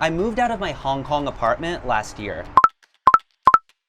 I moved out of my Hong Kong apartment last year.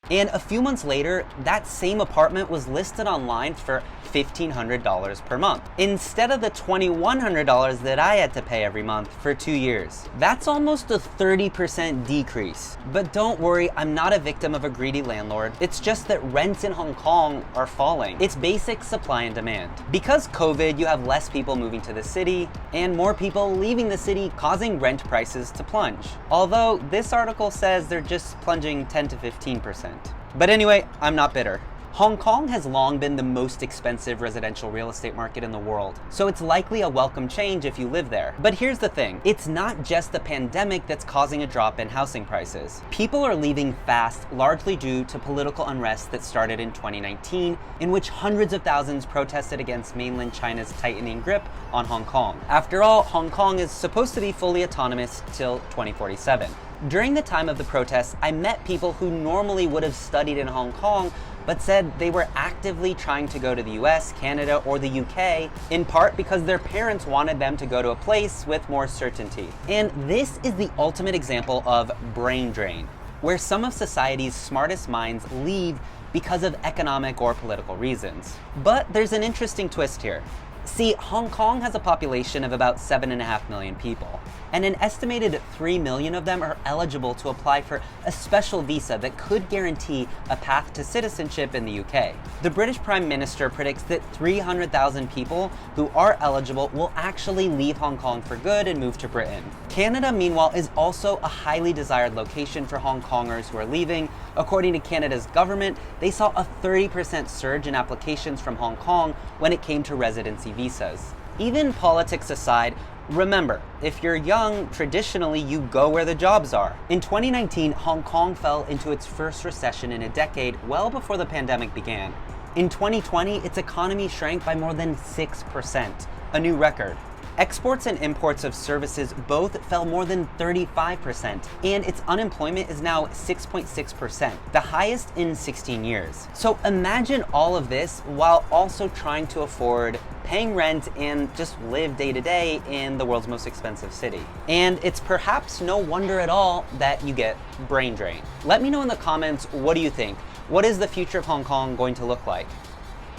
And a few months later, that same apartment was listed online for $1,500 per month, instead of the $2,100 that I had to pay every month for 2 years. That's almost a 30% decrease. But don't worry, I'm not a victim of a greedy landlord. It's just that rents in Hong Kong are falling. It's basic supply and demand. Because COVID, you have less people moving to the city and more people leaving the city, causing rent prices to plunge. Although this article says they're just plunging 10 to 15%. But anyway, I'm not bitter. Hong Kong has long been the most expensive residential real estate market in the world, so it's likely a welcome change if you live there. But here's the thing, it's not just the pandemic that's causing a drop in housing prices. People are leaving fast, largely due to political unrest that started in 2019, in which hundreds of thousands protested against mainland China's tightening grip on Hong Kong. After all, Hong Kong is supposed to be fully autonomous till 2047. During the time of the protests, I met people who normally would have studied in Hong Kong, but said they were actively trying to go to the US, Canada, or the UK, in part because their parents wanted them to go to a place with more certainty. And this is the ultimate example of brain drain, where some of society's smartest minds leave because of economic or political reasons. But there's an interesting twist here. See, Hong Kong has a population of about 7.5 million people, and an estimated 3 million of them are eligible to apply for a special visa that could guarantee a path to citizenship in the UK. The British Prime Minister predicts that 300,000 people who are eligible will actually leave Hong Kong for good and move to Britain. Canada, meanwhile, is also a highly desired location for Hong Kongers who are leaving. According to Canada's government, they saw a 30% surge in applications from Hong Kong when it came to residency visas. Even politics aside, remember, if you're young, traditionally you go where the jobs are. In 2019, Hong Kong fell into its first recession in a decade, well before the pandemic began. In 2020, its economy shrank by more than 6%, a new record. Exports and imports of services both fell more than 35%, and its unemployment is now 6.6%, the highest in 16 years. So imagine all of this while also trying to afford paying rent and just live day to day in the world's most expensive city. And it's perhaps no wonder at all that you get brain drain. Let me know in the comments, what do you think? What is the future of Hong Kong going to look like?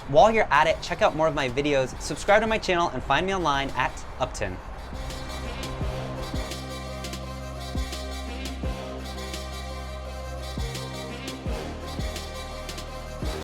While you're at it, check out more of my videos, subscribe to my channel, and find me online at Uptin.